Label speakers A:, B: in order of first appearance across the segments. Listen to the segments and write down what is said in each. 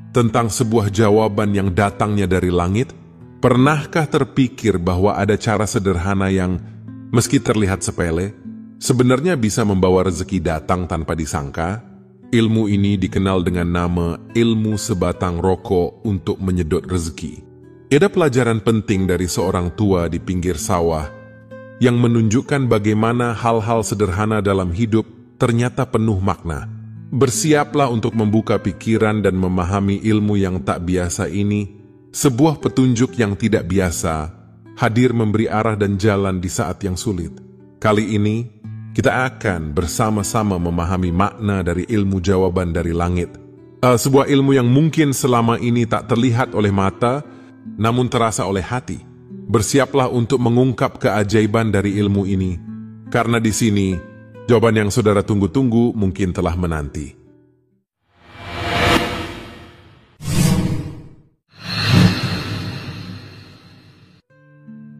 A: tentang sebuah jawaban yang datangnya dari langit? Pernahkah terpikir bahwa ada cara sederhana yang, meski terlihat sepele, sebenarnya bisa membawa rezeki datang tanpa disangka? Ilmu ini dikenal dengan nama ilmu sebatang rokok untuk menyedot rezeki. Ada pelajaran penting dari seorang tua di pinggir sawah yang menunjukkan bagaimana hal-hal sederhana dalam hidup ternyata penuh makna. Bersiaplah untuk membuka pikiran dan memahami ilmu yang tak biasa ini. Sebuah petunjuk yang tidak biasa, hadir memberi arah dan jalan di saat yang sulit. Kali ini, kita akan bersama-sama memahami makna dari ilmu jawaban dari langit. Sebuah ilmu yang mungkin selama ini tak terlihat oleh mata, namun terasa oleh hati. Bersiaplah untuk mengungkap keajaiban dari ilmu ini, karena di sini, jawaban yang saudara tunggu-tunggu mungkin telah menanti.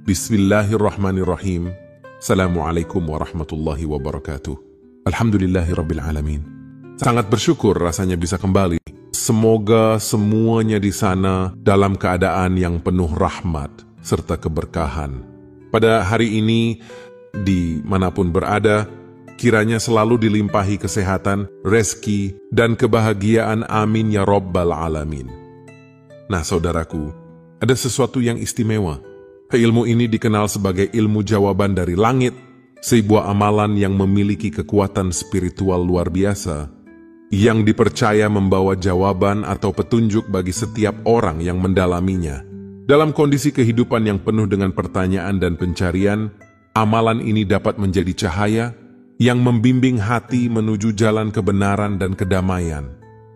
A: Bismillahirrahmanirrahim. Assalamualaikum warahmatullahi wabarakatuh. Alhamdulillahirabbil alamin. Sangat bersyukur rasanya bisa kembali. Semoga semuanya di sana dalam keadaan yang penuh rahmat serta keberkahan. Pada hari ini, dimanapun berada, kiranya selalu dilimpahi kesehatan, rezeki, dan kebahagiaan. Amin ya Rabbal alamin. Nah saudaraku, ada sesuatu yang istimewa. Ilmu ini dikenal sebagai ilmu jawaban dari langit, sebuah amalan yang memiliki kekuatan spiritual luar biasa, yang dipercaya membawa jawaban atau petunjuk bagi setiap orang yang mendalaminya. Dalam kondisi kehidupan yang penuh dengan pertanyaan dan pencarian, amalan ini dapat menjadi cahaya yang membimbing hati menuju jalan kebenaran dan kedamaian.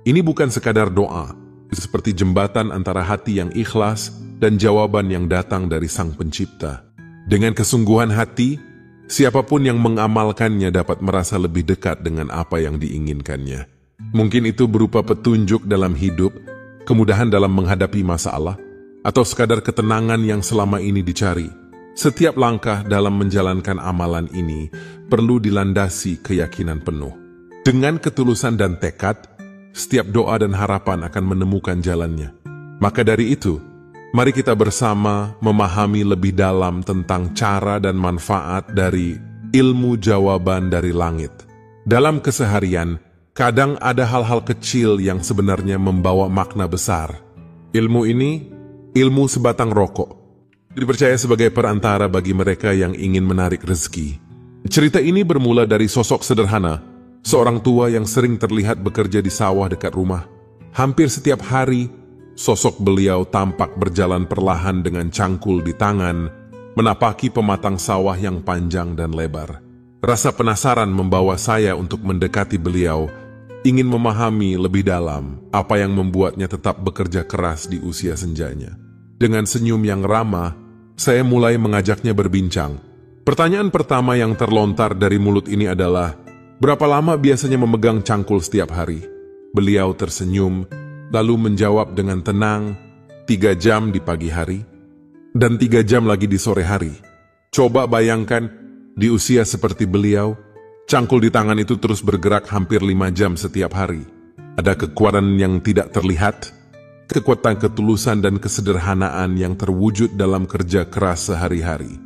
A: Ini bukan sekadar doa, seperti jembatan antara hati yang ikhlas dan jawaban yang datang dari Sang Pencipta. Dengan kesungguhan hati, siapapun yang mengamalkannya dapat merasa lebih dekat dengan apa yang diinginkannya. Mungkin itu berupa petunjuk dalam hidup, kemudahan dalam menghadapi masalah, atau sekadar ketenangan yang selama ini dicari. Setiap langkah dalam menjalankan amalan ini perlu dilandasi keyakinan penuh. Dengan ketulusan dan tekad, setiap doa dan harapan akan menemukan jalannya. Maka dari itu, mari kita bersama memahami lebih dalam tentang cara dan manfaat dari ilmu jawaban dari langit. Dalam keseharian, kadang ada hal-hal kecil yang sebenarnya membawa makna besar. Ilmu ini, ilmu sebatang rokok, dipercaya sebagai perantara bagi mereka yang ingin menarik rezeki. Cerita ini bermula dari sosok sederhana, seorang tua yang sering terlihat bekerja di sawah dekat rumah. Hampir setiap hari, sosok beliau tampak berjalan perlahan dengan cangkul di tangan, menapaki pematang sawah yang panjang dan lebar. Rasa penasaran membawa saya untuk mendekati beliau, ingin memahami lebih dalam apa yang membuatnya tetap bekerja keras di usia senjanya. Dengan senyum yang ramah, saya mulai mengajaknya berbincang. Pertanyaan pertama yang terlontar dari mulut ini adalah, berapa lama biasanya memegang cangkul setiap hari? Beliau tersenyum, lalu menjawab dengan tenang, 3 jam di pagi hari, dan 3 jam lagi di sore hari. Coba bayangkan, di usia seperti beliau, cangkul di tangan itu terus bergerak hampir 5 jam setiap hari. Ada kekuatan yang tidak terlihat, kekuatan ketulusan dan kesederhanaan yang terwujud dalam kerja keras sehari-hari.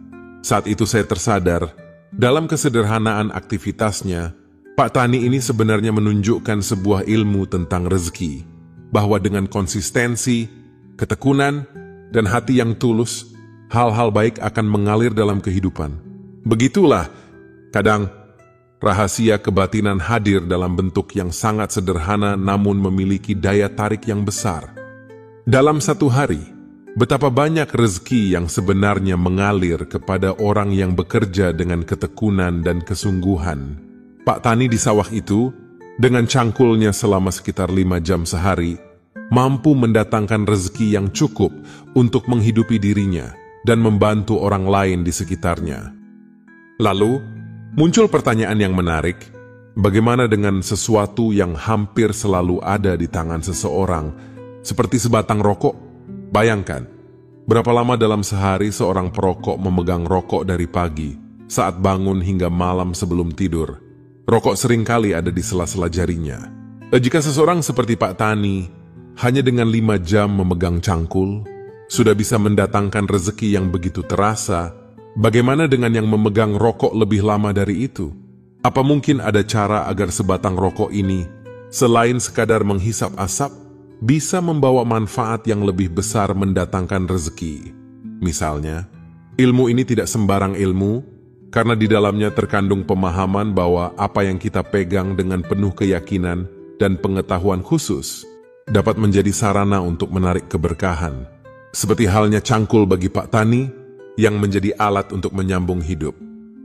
A: Saat itu saya tersadar, dalam kesederhanaan aktivitasnya, Pak Tani ini sebenarnya menunjukkan sebuah ilmu tentang rezeki, bahwa dengan konsistensi, ketekunan, dan hati yang tulus, hal-hal baik akan mengalir dalam kehidupan. Begitulah, kadang rahasia kebatinan hadir dalam bentuk yang sangat sederhana namun memiliki daya tarik yang besar. Dalam satu hari, betapa banyak rezeki yang sebenarnya mengalir kepada orang yang bekerja dengan ketekunan dan kesungguhan. Pak Tani di sawah itu, dengan cangkulnya selama sekitar 5 jam sehari, mampu mendatangkan rezeki yang cukup untuk menghidupi dirinya dan membantu orang lain di sekitarnya. Lalu, muncul pertanyaan yang menarik, bagaimana dengan sesuatu yang hampir selalu ada di tangan seseorang, seperti sebatang rokok? Bayangkan, berapa lama dalam sehari seorang perokok memegang rokok dari pagi, saat bangun hingga malam sebelum tidur. Rokok seringkali ada di sela-sela jarinya. Jika seseorang seperti Pak Tani hanya dengan 5 jam memegang cangkul, sudah bisa mendatangkan rezeki yang begitu terasa. Bagaimana dengan yang memegang rokok lebih lama dari itu? Apa mungkin ada cara agar sebatang rokok ini, selain sekadar menghisap asap, bisa membawa manfaat yang lebih besar mendatangkan rezeki? Misalnya, ilmu ini tidak sembarang ilmu, karena di dalamnya terkandung pemahaman bahwa apa yang kita pegang dengan penuh keyakinan dan pengetahuan khusus dapat menjadi sarana untuk menarik keberkahan. Seperti halnya cangkul bagi Pak Tani yang menjadi alat untuk menyambung hidup.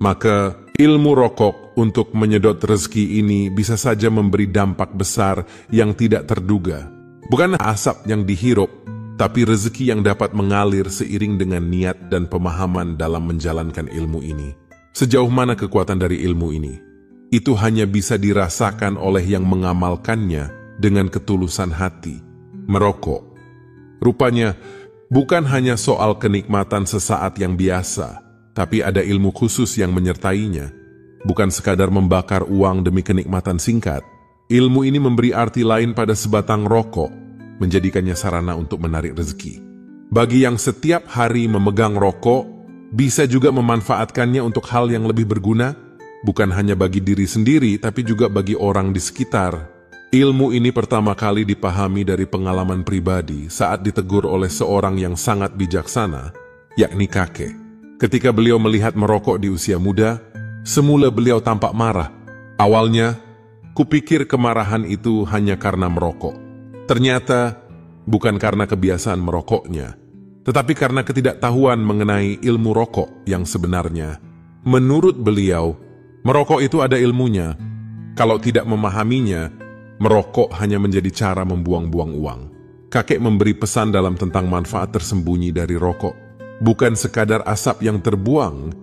A: Maka ilmu rokok untuk menyedot rezeki ini bisa saja memberi dampak besar yang tidak terduga. Bukan asap yang dihirup, tapi rezeki yang dapat mengalir seiring dengan niat dan pemahaman dalam menjalankan ilmu ini. Sejauh mana kekuatan dari ilmu ini? Itu hanya bisa dirasakan oleh yang mengamalkannya dengan ketulusan hati. Merokok, rupanya bukan hanya soal kenikmatan sesaat yang biasa, tapi ada ilmu khusus yang menyertainya. Bukan sekadar membakar uang demi kenikmatan singkat. Ilmu ini memberi arti lain pada sebatang rokok, menjadikannya sarana untuk menarik rezeki. Bagi yang setiap hari memegang rokok, bisa juga memanfaatkannya untuk hal yang lebih berguna, bukan hanya bagi diri sendiri, tapi juga bagi orang di sekitar. Ilmu ini pertama kali dipahami dari pengalaman pribadi saat ditegur oleh seorang yang sangat bijaksana, yakni kakek. Ketika beliau melihat merokok di usia muda, semula beliau tampak marah. Awalnya, kupikir kemarahan itu hanya karena merokok. Ternyata, bukan karena kebiasaan merokoknya, tetapi karena ketidaktahuan mengenai ilmu rokok yang sebenarnya. Menurut beliau, merokok itu ada ilmunya. Kalau tidak memahaminya, merokok hanya menjadi cara membuang-buang uang. Kakek memberi pesan dalam tentang manfaat tersembunyi dari rokok. Bukan sekadar asap yang terbuang,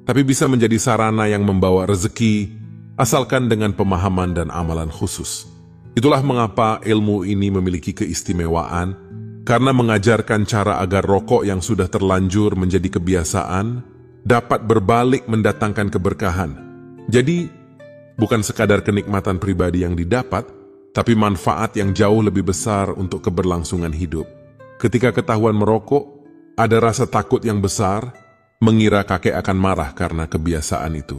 A: tapi bisa menjadi sarana yang membawa rezeki, asalkan dengan pemahaman dan amalan khusus. Itulah mengapa ilmu ini memiliki keistimewaan, karena mengajarkan cara agar rokok yang sudah terlanjur menjadi kebiasaan dapat berbalik mendatangkan keberkahan. Jadi, bukan sekadar kenikmatan pribadi yang didapat, tapi manfaat yang jauh lebih besar untuk keberlangsungan hidup. Ketika ketahuan merokok, ada rasa takut yang besar, mengira kakek akan marah karena kebiasaan itu.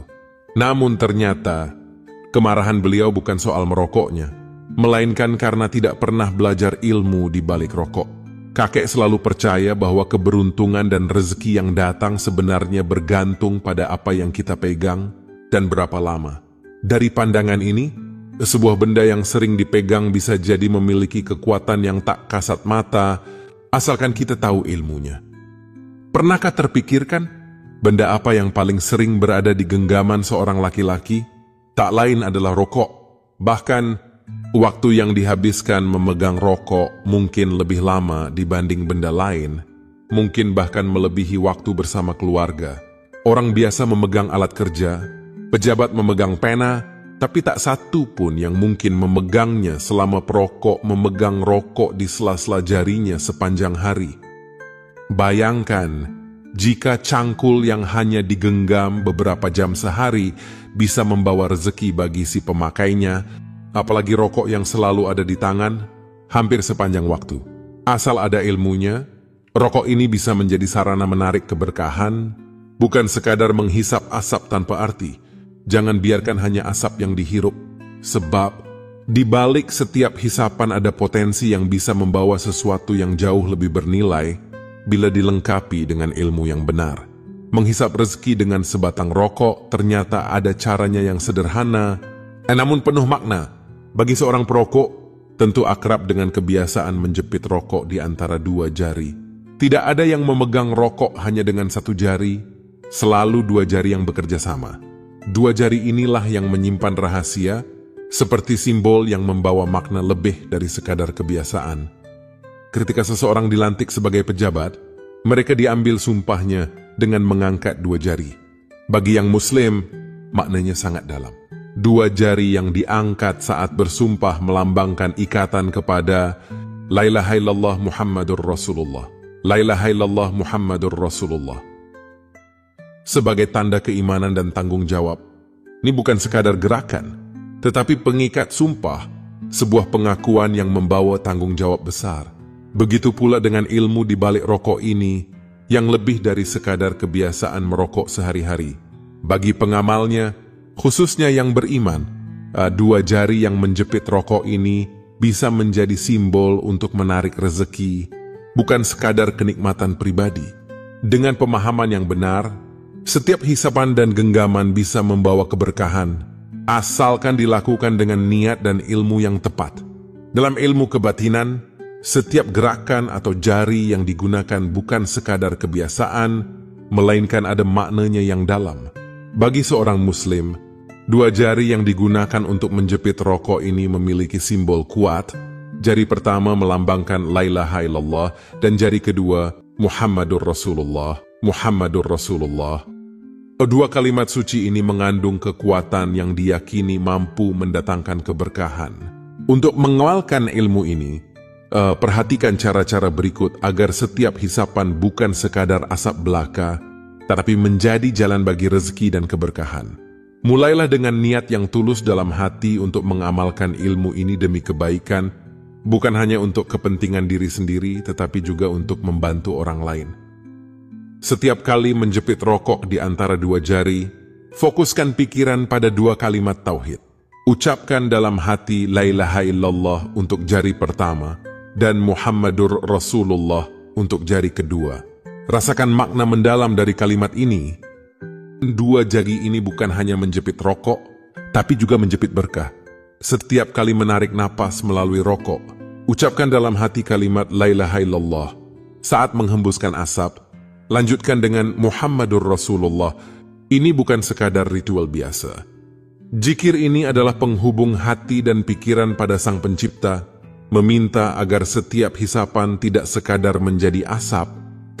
A: Namun ternyata, kemarahan beliau bukan soal merokoknya, melainkan karena tidak pernah belajar ilmu di balik rokok. Kakek selalu percaya bahwa keberuntungan dan rezeki yang datang sebenarnya bergantung pada apa yang kita pegang dan berapa lama. Dari pandangan ini, sebuah benda yang sering dipegang bisa jadi memiliki kekuatan yang tak kasat mata, asalkan kita tahu ilmunya. Pernahkah terpikirkan, benda apa yang paling sering berada di genggaman seorang laki-laki? Tak lain adalah rokok. Bahkan, waktu yang dihabiskan memegang rokok mungkin lebih lama dibanding benda lain, mungkin bahkan melebihi waktu bersama keluarga. Orang biasa memegang alat kerja, pejabat memegang pena, tapi tak satu pun yang mungkin memegangnya selama perokok memegang rokok di sela-sela jarinya sepanjang hari. Bayangkan, jika cangkul yang hanya digenggam beberapa jam sehari bisa membawa rezeki bagi si pemakainya, apalagi rokok yang selalu ada di tangan, hampir sepanjang waktu. Asal ada ilmunya, rokok ini bisa menjadi sarana menarik keberkahan, bukan sekadar menghisap asap tanpa arti. Jangan biarkan hanya asap yang dihirup, sebab di balik setiap hisapan ada potensi yang bisa membawa sesuatu yang jauh lebih bernilai bila dilengkapi dengan ilmu yang benar. Menghisap rezeki dengan sebatang rokok ternyata ada caranya yang sederhana, namun penuh makna. Bagi seorang perokok, tentu akrab dengan kebiasaan menjepit rokok di antara 2 jari. Tidak ada yang memegang rokok hanya dengan 1 jari, selalu 2 jari yang bekerja sama. 2 jari inilah yang menyimpan rahasia, seperti simbol yang membawa makna lebih dari sekadar kebiasaan. Ketika seseorang dilantik sebagai pejabat, mereka diambil sumpahnya dengan mengangkat 2 jari. Bagi yang muslim, maknanya sangat dalam. 2 jari yang diangkat saat bersumpah melambangkan ikatan kepada La ilaha illallah Muhammadur Rasulullah. La ilaha illallah Muhammadur Rasulullah. Sebagai tanda keimanan dan tanggung jawab. Ini bukan sekadar gerakan, tetapi pengikat sumpah sebuah pengakuan yang membawa tanggung jawab besar. Begitu pula dengan ilmu di balik rokok ini, yang lebih dari sekadar kebiasaan merokok sehari-hari. Bagi pengamalnya, khususnya yang beriman, dua jari yang menjepit rokok ini bisa menjadi simbol untuk menarik rezeki, bukan sekadar kenikmatan pribadi. Dengan pemahaman yang benar, setiap hisapan dan genggaman bisa membawa keberkahan, asalkan dilakukan dengan niat dan ilmu yang tepat. Dalam ilmu kebatinan, setiap gerakan atau jari yang digunakan bukan sekadar kebiasaan, melainkan ada maknanya yang dalam. Bagi seorang muslim, dua jari yang digunakan untuk menjepit rokok ini memiliki simbol kuat. Jari pertama melambangkan la ilaha illallah dan jari kedua Muhammadur Rasulullah, Muhammadur Rasulullah. Dua kalimat suci ini mengandung kekuatan yang diyakini mampu mendatangkan keberkahan. Untuk mengualkan ilmu ini, perhatikan cara-cara berikut agar setiap hisapan bukan sekadar asap belaka, tetapi menjadi jalan bagi rezeki dan keberkahan. Mulailah dengan niat yang tulus dalam hati untuk mengamalkan ilmu ini demi kebaikan, bukan hanya untuk kepentingan diri sendiri, tetapi juga untuk membantu orang lain. Setiap kali menjepit rokok di antara dua jari, fokuskan pikiran pada dua kalimat tauhid. Ucapkan dalam hati la ilaha illallah untuk jari pertama, dan Muhammadur Rasulullah untuk jari kedua. Rasakan makna mendalam dari kalimat ini. Dua jari ini bukan hanya menjepit rokok, tapi juga menjepit berkah. Setiap kali menarik napas melalui rokok, ucapkan dalam hati kalimat la ilaha illallah. Saat menghembuskan asap, lanjutkan dengan Muhammadur Rasulullah. Ini bukan sekadar ritual biasa. Zikir ini adalah penghubung hati dan pikiran pada Sang Pencipta, meminta agar setiap hisapan tidak sekadar menjadi asap,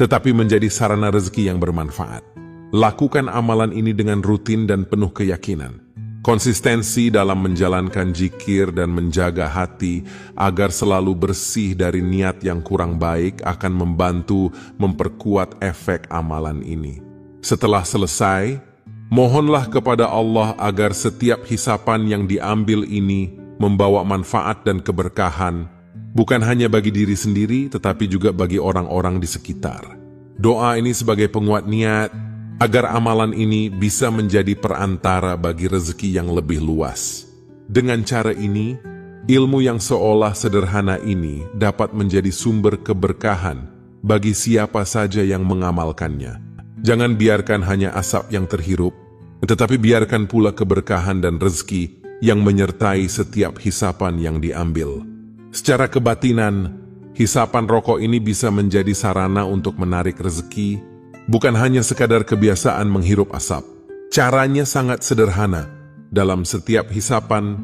A: tetapi menjadi sarana rezeki yang bermanfaat. Lakukan amalan ini dengan rutin dan penuh keyakinan. Konsistensi dalam menjalankan zikir dan menjaga hati agar selalu bersih dari niat yang kurang baik akan membantu memperkuat efek amalan ini. Setelah selesai, mohonlah kepada Allah agar setiap hisapan yang diambil ini membawa manfaat dan keberkahan, bukan hanya bagi diri sendiri, tetapi juga bagi orang-orang di sekitar. Doa ini sebagai penguat niat, agar amalan ini bisa menjadi perantara bagi rezeki yang lebih luas. Dengan cara ini, ilmu yang seolah sederhana ini dapat menjadi sumber keberkahan bagi siapa saja yang mengamalkannya. Jangan biarkan hanya asap yang terhirup, tetapi biarkan pula keberkahan dan rezeki yang menyertai setiap hisapan yang diambil. Secara kebatinan, hisapan rokok ini bisa menjadi sarana untuk menarik rezeki, bukan hanya sekadar kebiasaan menghirup asap. Caranya sangat sederhana. Dalam setiap hisapan,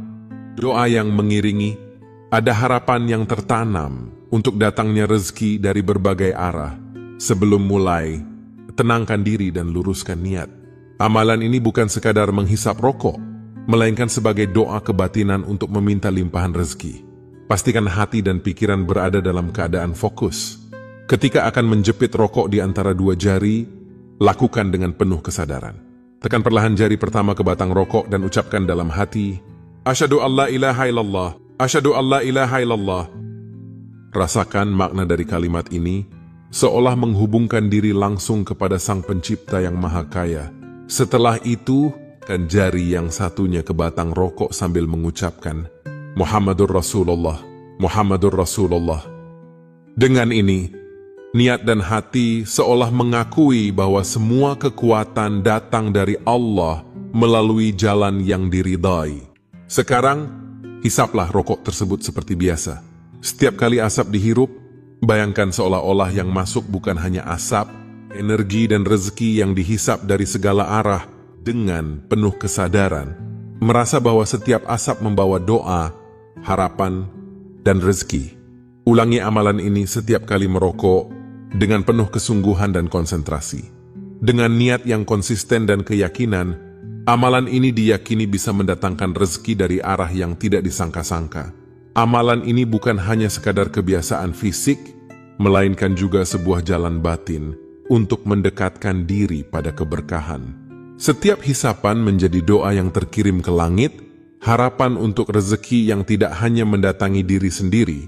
A: doa yang mengiringi, ada harapan yang tertanam untuk datangnya rezeki dari berbagai arah. Sebelum mulai, tenangkan diri dan luruskan niat. Amalan ini bukan sekadar menghisap rokok, melainkan sebagai doa kebatinan untuk meminta limpahan rezeki. Pastikan hati dan pikiran berada dalam keadaan fokus. Ketika akan menjepit rokok di antara dua jari, lakukan dengan penuh kesadaran. Tekan perlahan jari pertama ke batang rokok dan ucapkan dalam hati, Asyhadu an la ilaha illallah, Asyhadu an la ilaha illallah. Rasakan makna dari kalimat ini, seolah menghubungkan diri langsung kepada Sang Pencipta yang Maha Kaya. Setelah itu, kan jari yang satunya ke batang rokok sambil mengucapkan, Muhammadur Rasulullah, Muhammadur Rasulullah. Dengan ini, niat dan hati seolah mengakui bahwa semua kekuatan datang dari Allah melalui jalan yang diridai. Sekarang, hisaplah rokok tersebut seperti biasa. Setiap kali asap dihirup, bayangkan seolah-olah yang masuk bukan hanya asap, energi dan rezeki yang dihisap dari segala arah. Dengan penuh kesadaran, merasa bahwa setiap asap membawa doa, harapan, dan rezeki. Ulangi amalan ini setiap kali merokok dengan penuh kesungguhan dan konsentrasi. Dengan niat yang konsisten dan keyakinan, amalan ini diyakini bisa mendatangkan rezeki dari arah yang tidak disangka-sangka. Amalan ini bukan hanya sekadar kebiasaan fisik, melainkan juga sebuah jalan batin untuk mendekatkan diri pada keberkahan. Setiap hisapan menjadi doa yang terkirim ke langit, harapan untuk rezeki yang tidak hanya mendatangi diri sendiri,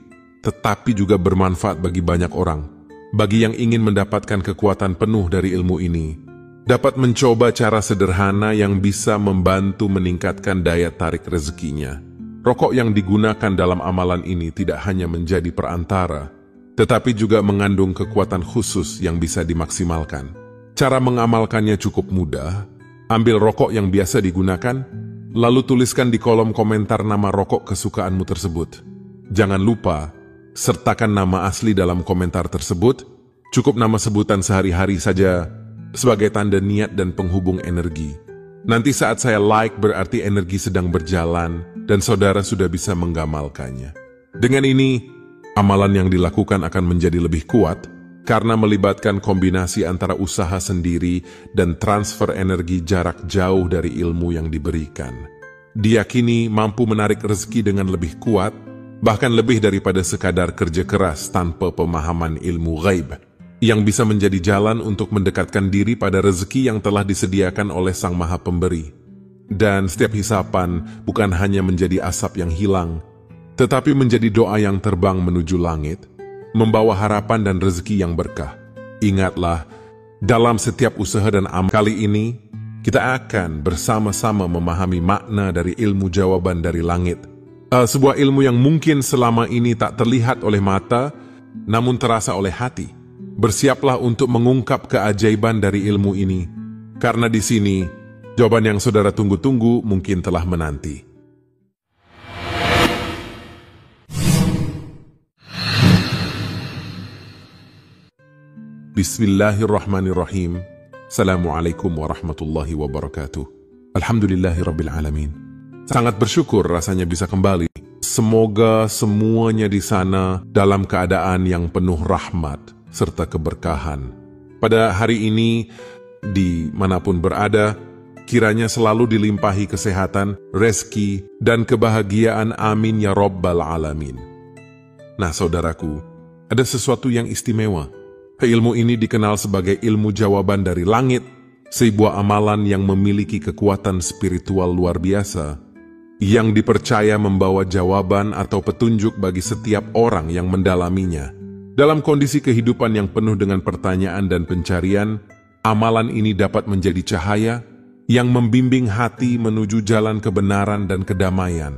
A: tetapi juga bermanfaat bagi banyak orang. Bagi yang ingin mendapatkan kekuatan penuh dari ilmu ini, dapat mencoba cara sederhana yang bisa membantu meningkatkan daya tarik rezekinya. Rokok yang digunakan dalam amalan ini tidak hanya menjadi perantara, tetapi juga mengandung kekuatan khusus yang bisa dimaksimalkan. Cara mengamalkannya cukup mudah. Ambil rokok yang biasa digunakan, lalu tuliskan di kolom komentar nama rokok kesukaanmu tersebut. Jangan lupa, sertakan nama asli dalam komentar tersebut. Cukup nama sebutan sehari-hari saja sebagai tanda niat dan penghubung energi. Nanti saat saya like berarti energi sedang berjalan dan saudara sudah bisa menggamalkannya. Dengan ini, amalan yang dilakukan akan menjadi lebih kuat karena melibatkan kombinasi antara usaha sendiri dan transfer energi jarak jauh dari ilmu yang diberikan. Diyakini mampu menarik rezeki dengan lebih kuat, bahkan lebih daripada sekadar kerja keras tanpa pemahaman ilmu ghaib, yang bisa menjadi jalan untuk mendekatkan diri pada rezeki yang telah disediakan oleh Sang Maha Pemberi. Dan setiap hisapan bukan hanya menjadi asap yang hilang, tetapi menjadi doa yang terbang menuju langit, membawa harapan dan rezeki yang berkah. Ingatlah, dalam setiap usaha dan amal kali ini, kita akan bersama-sama memahami makna dari ilmu jawaban dari langit. Sebuah ilmu yang mungkin selama ini tak terlihat oleh mata, namun terasa oleh hati. Bersiaplah untuk mengungkap keajaiban dari ilmu ini, karena di sini, jawaban yang saudara tunggu-tunggu mungkin telah menanti. Bismillahirrahmanirrahim. Assalamualaikum warahmatullahi wabarakatuh. Alhamdulillahirabbil alamin. Sangat bersyukur rasanya bisa kembali. Semoga semuanya di sana dalam keadaan yang penuh rahmat serta keberkahan. Pada hari ini, dimanapun berada, kiranya selalu dilimpahi kesehatan, rezeki, dan kebahagiaan. Amin ya Rabbal Alamin. Nah saudaraku, ada sesuatu yang istimewa. Ilmu ini dikenal sebagai ilmu jawaban dari langit, sebuah amalan yang memiliki kekuatan spiritual luar biasa, yang dipercaya membawa jawaban atau petunjuk bagi setiap orang yang mendalaminya. Dalam kondisi kehidupan yang penuh dengan pertanyaan dan pencarian, amalan ini dapat menjadi cahaya yang membimbing hati menuju jalan kebenaran dan kedamaian.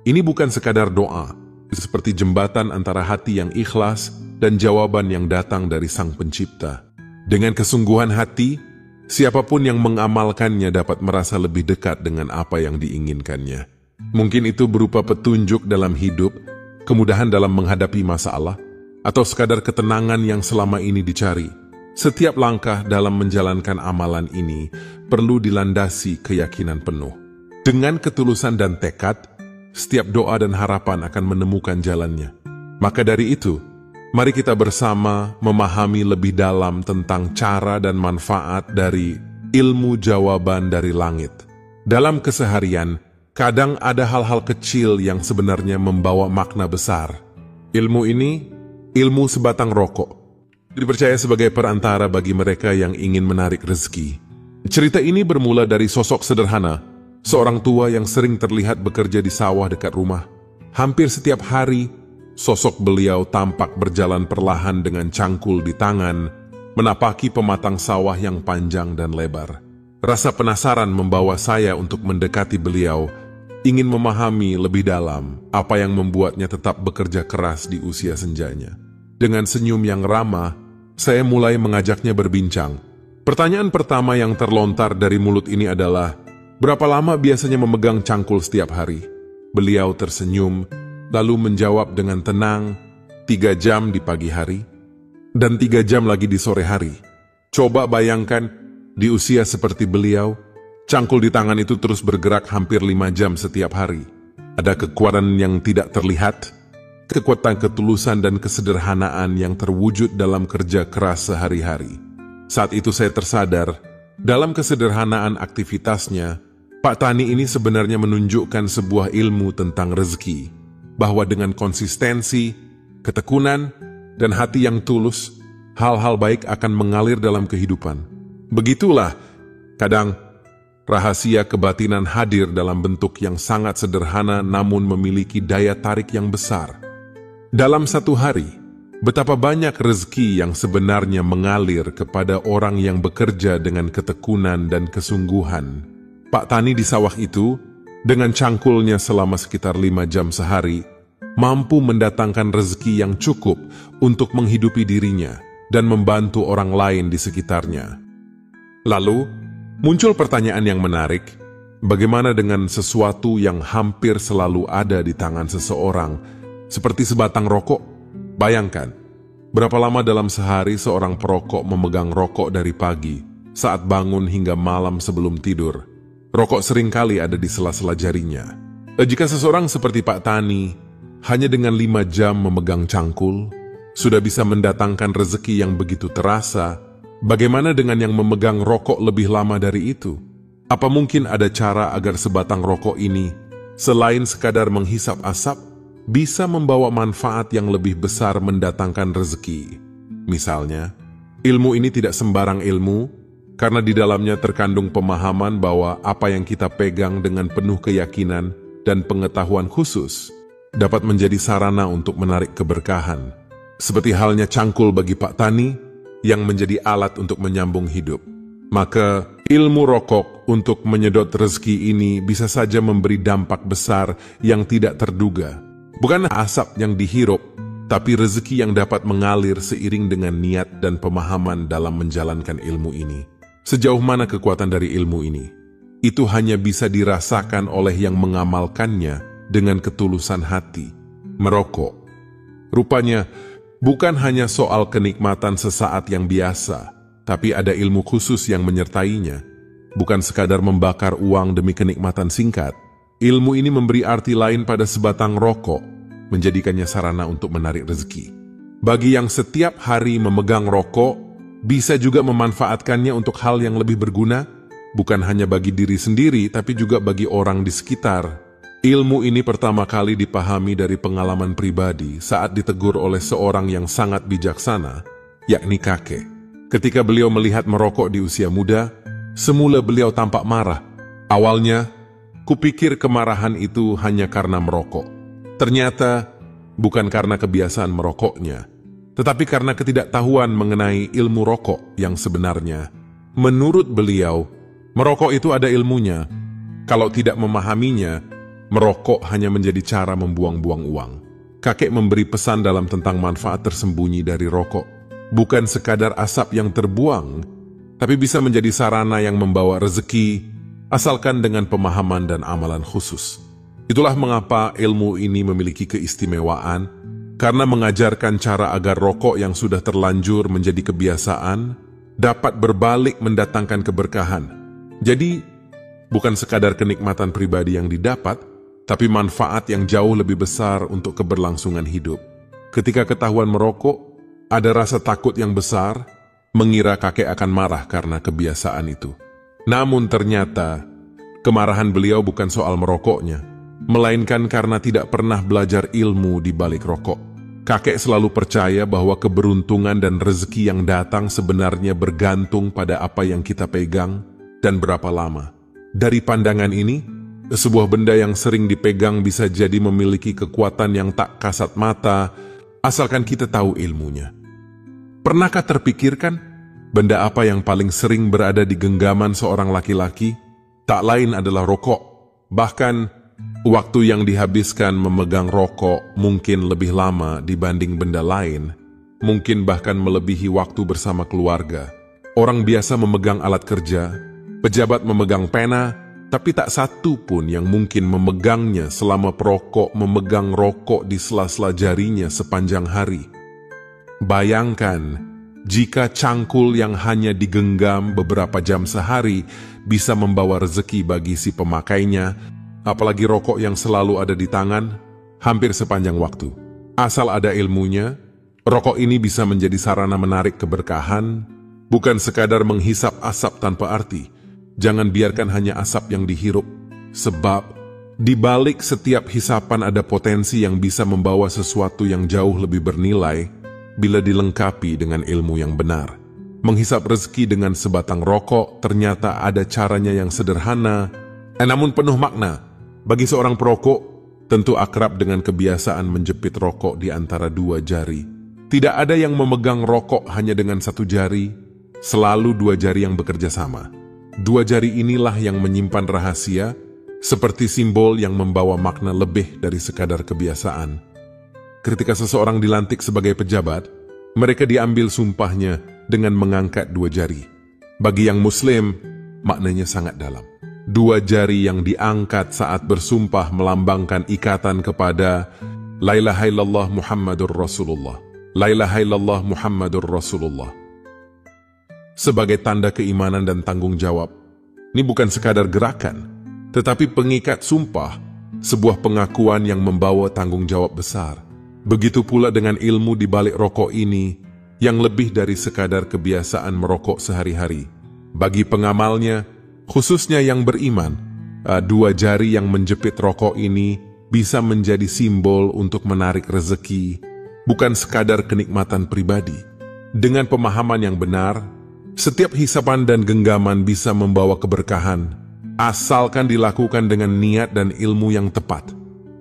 A: Ini bukan sekadar doa, seperti jembatan antara hati yang ikhlas dan jawaban yang datang dari Sang Pencipta. Dengan kesungguhan hati, siapapun yang mengamalkannya dapat merasa lebih dekat dengan apa yang diinginkannya. Mungkin itu berupa petunjuk dalam hidup, kemudahan dalam menghadapi masalah, atau sekadar ketenangan yang selama ini dicari. Setiap langkah dalam menjalankan amalan ini perlu dilandasi keyakinan penuh. Dengan ketulusan dan tekad, setiap doa dan harapan akan menemukan jalannya. Maka dari itu, mari kita bersama memahami lebih dalam tentang cara dan manfaat dari ilmu jawaban dari langit. Dalam keseharian, kadang ada hal-hal kecil yang sebenarnya membawa makna besar. Ilmu ini, ilmu sebatang rokok, dipercaya sebagai perantara bagi mereka yang ingin menarik rezeki. Cerita ini bermula dari sosok sederhana, seorang tua yang sering terlihat bekerja di sawah dekat rumah. Hampir setiap hari, sosok beliau tampak berjalan perlahan dengan cangkul di tangan, menapaki pematang sawah yang panjang dan lebar. Rasa penasaran membawa saya untuk mendekati beliau, ingin memahami lebih dalam apa yang membuatnya tetap bekerja keras di usia senjanya. Dengan senyum yang ramah, saya mulai mengajaknya berbincang. Pertanyaan pertama yang terlontar dari mulut ini adalah, berapa lama biasanya memegang cangkul setiap hari? Beliau tersenyum, lalu menjawab dengan tenang, 3 jam di pagi hari, dan 3 jam lagi di sore hari. Coba bayangkan, di usia seperti beliau, cangkul di tangan itu terus bergerak hampir 5 jam setiap hari. Ada kekuatan yang tidak terlihat, kekuatan ketulusan dan kesederhanaan yang terwujud dalam kerja keras sehari-hari. Saat itu saya tersadar, dalam kesederhanaan aktivitasnya, Pak Tani ini sebenarnya menunjukkan sebuah ilmu tentang rezeki, bahwa dengan konsistensi, ketekunan, dan hati yang tulus, hal-hal baik akan mengalir dalam kehidupan. Begitulah, kadang rahasia kebatinan hadir dalam bentuk yang sangat sederhana namun memiliki daya tarik yang besar. Dalam satu hari, betapa banyak rezeki yang sebenarnya mengalir kepada orang yang bekerja dengan ketekunan dan kesungguhan. Pak Tani di sawah itu, dengan cangkulnya selama sekitar 5 jam sehari, mampu mendatangkan rezeki yang cukup untuk menghidupi dirinya dan membantu orang lain di sekitarnya. Lalu, muncul pertanyaan yang menarik, bagaimana dengan sesuatu yang hampir selalu ada di tangan seseorang, seperti sebatang rokok? Bayangkan, berapa lama dalam sehari seorang perokok memegang rokok dari pagi, saat bangun hingga malam sebelum tidur. Rokok seringkali ada di sela-sela jarinya. Jika seseorang seperti Pak Tani, hanya dengan 5 jam memegang cangkul, sudah bisa mendatangkan rezeki yang begitu terasa, bagaimana dengan yang memegang rokok lebih lama dari itu? Apa mungkin ada cara agar sebatang rokok ini, selain sekadar menghisap asap, bisa membawa manfaat yang lebih besar mendatangkan rezeki? Misalnya, ilmu ini tidak sembarang ilmu, karena di dalamnya terkandung pemahaman bahwa apa yang kita pegang dengan penuh keyakinan dan pengetahuan khusus dapat menjadi sarana untuk menarik keberkahan. Seperti halnya cangkul bagi Pak Tani yang menjadi alat untuk menyambung hidup. Maka ilmu rokok untuk menyedot rezeki ini bisa saja memberi dampak besar yang tidak terduga. Bukan asap yang dihirup, tapi rezeki yang dapat mengalir seiring dengan niat dan pemahaman dalam menjalankan ilmu ini. Sejauh mana kekuatan dari ilmu ini? Itu hanya bisa dirasakan oleh yang mengamalkannya dengan ketulusan hati. Merokok, rupanya bukan hanya soal kenikmatan sesaat yang biasa, tapi ada ilmu khusus yang menyertainya. Bukan sekadar membakar uang demi kenikmatan singkat. Ilmu ini memberi arti lain pada sebatang rokok, menjadikannya sarana untuk menarik rezeki. Bagi yang setiap hari memegang rokok, bisa juga memanfaatkannya untuk hal yang lebih berguna, bukan hanya bagi diri sendiri, tapi juga bagi orang di sekitar. Ilmu ini pertama kali dipahami dari pengalaman pribadi saat ditegur oleh seorang yang sangat bijaksana, yakni kakek. Ketika beliau melihat merokok di usia muda, semula beliau tampak marah. Awalnya, kupikir kemarahan itu hanya karena merokok. Ternyata, bukan karena kebiasaan merokoknya, tetapi karena ketidaktahuan mengenai ilmu rokok yang sebenarnya. Menurut beliau, merokok itu ada ilmunya. Kalau tidak memahaminya, merokok hanya menjadi cara membuang-buang uang. Kakek memberi pesan dalam tentang manfaat tersembunyi dari rokok. Bukan sekadar asap yang terbuang, tapi bisa menjadi sarana yang membawa rezeki, asalkan dengan pemahaman dan amalan khusus. Itulah mengapa ilmu ini memiliki keistimewaan, karena mengajarkan cara agar rokok yang sudah terlanjur menjadi kebiasaan, dapat berbalik mendatangkan keberkahan. Jadi, bukan sekadar kenikmatan pribadi yang didapat, tapi manfaat yang jauh lebih besar untuk keberlangsungan hidup. Ketika ketahuan merokok, ada rasa takut yang besar, mengira kakek akan marah karena kebiasaan itu. Namun ternyata, kemarahan beliau bukan soal merokoknya, melainkan karena tidak pernah belajar ilmu di balik rokok. Kakek selalu percaya bahwa keberuntungan dan rezeki yang datang sebenarnya bergantung pada apa yang kita pegang dan berapa lama. Dari pandangan ini, sebuah benda yang sering dipegang bisa jadi memiliki kekuatan yang tak kasat mata, asalkan kita tahu ilmunya. Pernahkah terpikirkan, benda apa yang paling sering berada di genggaman seorang laki-laki? Tak lain adalah rokok. Bahkan, waktu yang dihabiskan memegang rokok mungkin lebih lama dibanding benda lain, mungkin bahkan melebihi waktu bersama keluarga. Orang biasa memegang alat kerja, pejabat memegang pena, tapi tak satu pun yang mungkin memegangnya selama perokok memegang rokok di sela-sela jarinya sepanjang hari. Bayangkan, jika cangkul yang hanya digenggam beberapa jam sehari bisa membawa rezeki bagi si pemakainya, apalagi rokok yang selalu ada di tangan, hampir sepanjang waktu. Asal ada ilmunya, rokok ini bisa menjadi sarana menarik keberkahan, bukan sekadar menghisap asap tanpa arti. Jangan biarkan hanya asap yang dihirup, sebab di balik setiap hisapan ada potensi yang bisa membawa sesuatu yang jauh lebih bernilai bila dilengkapi dengan ilmu yang benar. Menghisap rezeki dengan sebatang rokok ternyata ada caranya yang sederhana, namun penuh makna. Bagi seorang perokok, tentu akrab dengan kebiasaan menjepit rokok di antara dua jari. Tidak ada yang memegang rokok hanya dengan satu jari, selalu dua jari yang bekerja sama. Dua jari inilah yang menyimpan rahasia, seperti simbol yang membawa makna lebih dari sekadar kebiasaan. Ketika seseorang dilantik sebagai pejabat, mereka diambil sumpahnya dengan mengangkat dua jari. Bagi yang muslim, maknanya sangat dalam. Dua jari yang diangkat saat bersumpah melambangkan ikatan kepada La ilaha illallah Muhammadur Rasulullah. La ilaha illallah Muhammadur Rasulullah. Sebagai tanda keimanan dan tanggung jawab, ini bukan sekadar gerakan, tetapi pengikat sumpah, sebuah pengakuan yang membawa tanggung jawab besar. Begitu pula dengan ilmu di balik rokok ini, yang lebih dari sekadar kebiasaan merokok sehari-hari. Bagi pengamalnya, khususnya yang beriman, dua jari yang menjepit rokok ini bisa menjadi simbol untuk menarik rezeki, bukan sekadar kenikmatan pribadi. Dengan pemahaman yang benar, setiap hisapan dan genggaman bisa membawa keberkahan, asalkan dilakukan dengan niat dan ilmu yang tepat.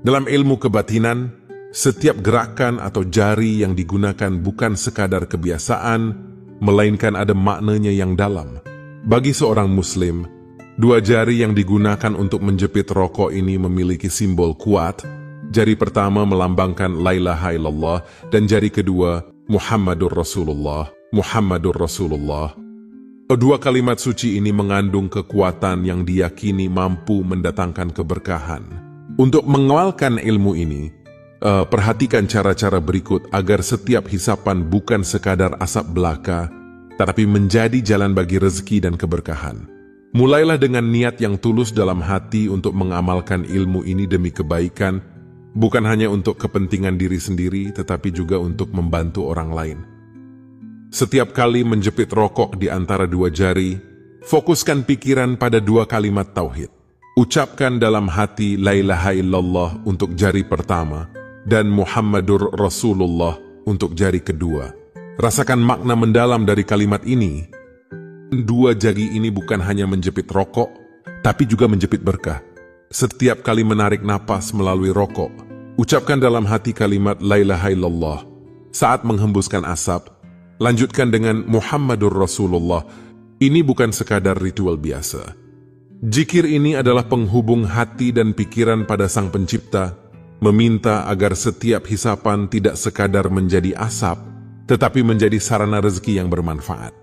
A: Dalam ilmu kebatinan, setiap gerakan atau jari yang digunakan bukan sekadar kebiasaan, melainkan ada maknanya yang dalam. Bagi seorang muslim, dua jari yang digunakan untuk menjepit rokok ini memiliki simbol kuat. Jari pertama melambangkan La ilaha illallah dan jari kedua Muhammadur Rasulullah. Muhammadur Rasulullah. Dua kalimat suci ini mengandung kekuatan yang diyakini mampu mendatangkan keberkahan. Untuk mengualkan ilmu ini, perhatikan cara-cara berikut agar setiap hisapan bukan sekadar asap belaka, tetapi menjadi jalan bagi rezeki dan keberkahan. Mulailah dengan niat yang tulus dalam hati untuk mengamalkan ilmu ini demi kebaikan, bukan hanya untuk kepentingan diri sendiri, tetapi juga untuk membantu orang lain. Setiap kali menjepit rokok di antara dua jari, fokuskan pikiran pada dua kalimat tauhid. Ucapkan dalam hati La ilaha illallah untuk jari pertama dan Muhammadur Rasulullah untuk jari kedua. Rasakan makna mendalam dari kalimat ini. Dua jari ini bukan hanya menjepit rokok, tapi juga menjepit berkah. Setiap kali menarik napas melalui rokok, ucapkan dalam hati kalimat La ilaha illallah. Saat menghembuskan asap, lanjutkan dengan Muhammadur Rasulullah. Ini bukan sekadar ritual biasa. Zikir ini adalah penghubung hati dan pikiran pada Sang Pencipta, meminta agar setiap hisapan tidak sekadar menjadi asap, tetapi menjadi sarana rezeki yang bermanfaat.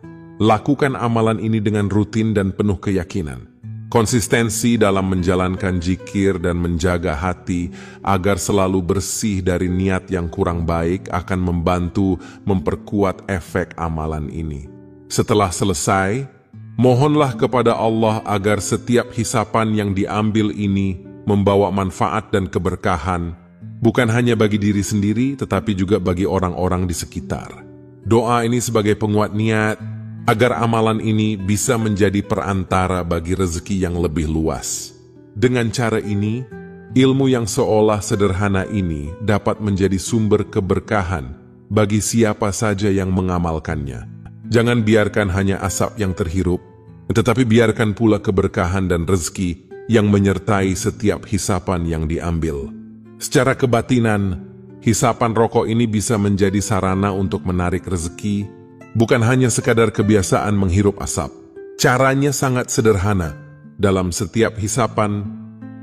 A: Lakukan amalan ini dengan rutin dan penuh keyakinan. Konsistensi dalam menjalankan zikir dan menjaga hati agar selalu bersih dari niat yang kurang baik akan membantu memperkuat efek amalan ini. Setelah selesai, mohonlah kepada Allah agar setiap hisapan yang diambil ini membawa manfaat dan keberkahan, bukan hanya bagi diri sendiri tetapi juga bagi orang-orang di sekitar. Doa ini sebagai penguat niat, agar amalan ini bisa menjadi perantara bagi rezeki yang lebih luas. Dengan cara ini, ilmu yang seolah sederhana ini dapat menjadi sumber keberkahan bagi siapa saja yang mengamalkannya. Jangan biarkan hanya asap yang terhirup, tetapi biarkan pula keberkahan dan rezeki yang menyertai setiap hisapan yang diambil. Secara kebatinan, hisapan rokok ini bisa menjadi sarana untuk menarik rezeki, bukan hanya sekadar kebiasaan menghirup asap. Caranya sangat sederhana. Dalam setiap hisapan,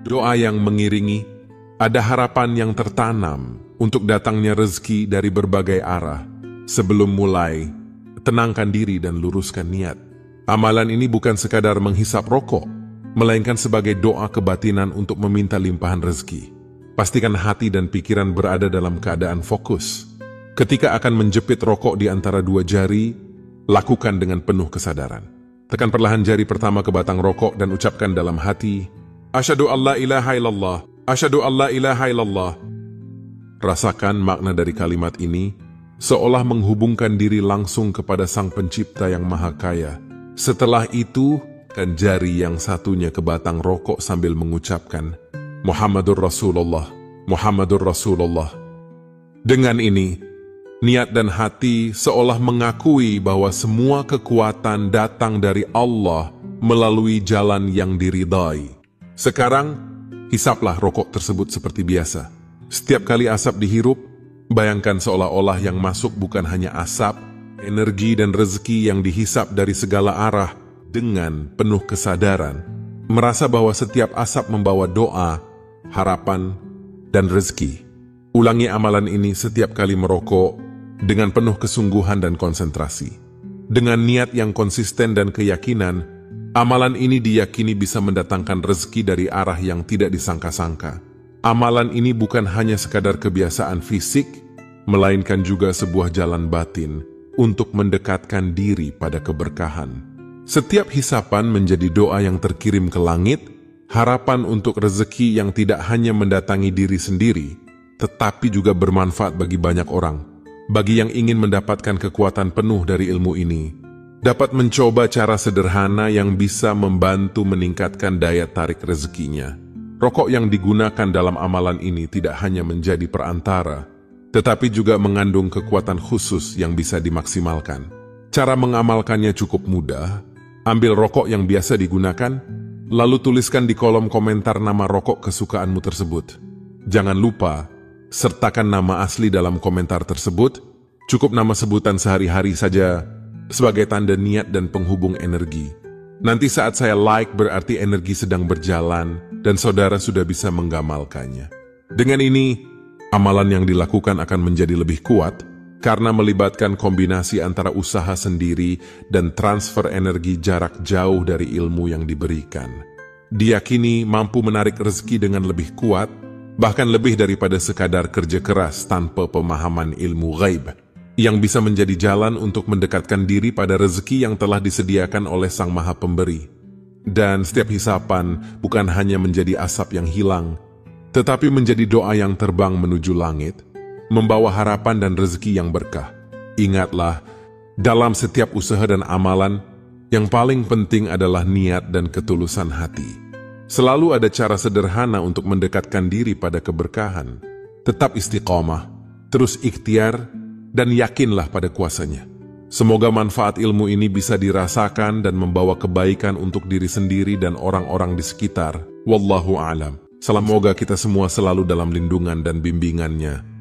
A: doa yang mengiringi, ada harapan yang tertanam untuk datangnya rezeki dari berbagai arah. Sebelum mulai, tenangkan diri dan luruskan niat. Amalan ini bukan sekadar menghisap rokok, melainkan sebagai doa kebatinan untuk meminta limpahan rezeki. Pastikan hati dan pikiran berada dalam keadaan fokus. Ketika akan menjepit rokok di antara dua jari, lakukan dengan penuh kesadaran. Tekan perlahan jari pertama ke batang rokok dan ucapkan dalam hati, Asyhadu an la ilaha illallah, asyhadu an la ilaha illallah. Rasakan makna dari kalimat ini, seolah menghubungkan diri langsung kepada Sang Pencipta yang Maha Kaya. Setelah itu, kan jari yang satunya ke batang rokok sambil mengucapkan, Muhammadur Rasulullah, Muhammadur Rasulullah. Dengan ini, Niat dan hati seolah mengakui bahwa semua kekuatan datang dari Allah melalui jalan yang diridai. Sekarang, hisaplah rokok tersebut seperti biasa. Setiap kali asap dihirup, bayangkan seolah-olah yang masuk bukan hanya asap, energi dan rezeki yang dihisap dari segala arah dengan penuh kesadaran. Merasa bahwa setiap asap membawa doa, harapan, dan rezeki. Ulangi amalan ini setiap kali merokok dengan penuh kesungguhan dan konsentrasi. Dengan niat yang konsisten dan keyakinan, amalan ini diyakini bisa mendatangkan rezeki dari arah yang tidak disangka-sangka. Amalan ini bukan hanya sekadar kebiasaan fisik, melainkan juga sebuah jalan batin untuk mendekatkan diri pada keberkahan. Setiap hisapan menjadi doa yang terkirim ke langit, harapan untuk rezeki yang tidak hanya mendatangi diri sendiri, tetapi juga bermanfaat bagi banyak orang. Bagi yang ingin mendapatkan kekuatan penuh dari ilmu ini, dapat mencoba cara sederhana yang bisa membantu meningkatkan daya tarik rezekinya. Rokok yang digunakan dalam amalan ini tidak hanya menjadi perantara, tetapi juga mengandung kekuatan khusus yang bisa dimaksimalkan. Cara mengamalkannya cukup mudah. Ambil rokok yang biasa digunakan, lalu tuliskan di kolom komentar nama rokok kesukaanmu tersebut. Jangan lupa, sertakan nama asli dalam komentar tersebut, cukup nama sebutan sehari-hari saja sebagai tanda niat dan penghubung energi. Nanti saat saya like berarti energi sedang berjalan dan saudara sudah bisa menggamalkannya. Dengan ini, amalan yang dilakukan akan menjadi lebih kuat karena melibatkan kombinasi antara usaha sendiri dan transfer energi jarak jauh dari ilmu yang diberikan. Diyakini mampu menarik rezeki dengan lebih kuat, bahkan lebih daripada sekadar kerja keras tanpa pemahaman ilmu ghaib, yang bisa menjadi jalan untuk mendekatkan diri pada rezeki yang telah disediakan oleh Sang Maha Pemberi. Dan setiap hisapan bukan hanya menjadi asap yang hilang, tetapi menjadi doa yang terbang menuju langit, membawa harapan dan rezeki yang berkah. Ingatlah, dalam setiap usaha dan amalan, yang paling penting adalah niat dan ketulusan hati. Selalu ada cara sederhana untuk mendekatkan diri pada keberkahan. Tetap istiqomah, terus ikhtiar, dan yakinlah pada kuasanya. Semoga manfaat ilmu ini bisa dirasakan dan membawa kebaikan untuk diri sendiri dan orang-orang di sekitar. Wallahu a'lam. Semoga kita semua selalu dalam lindungan dan bimbingannya.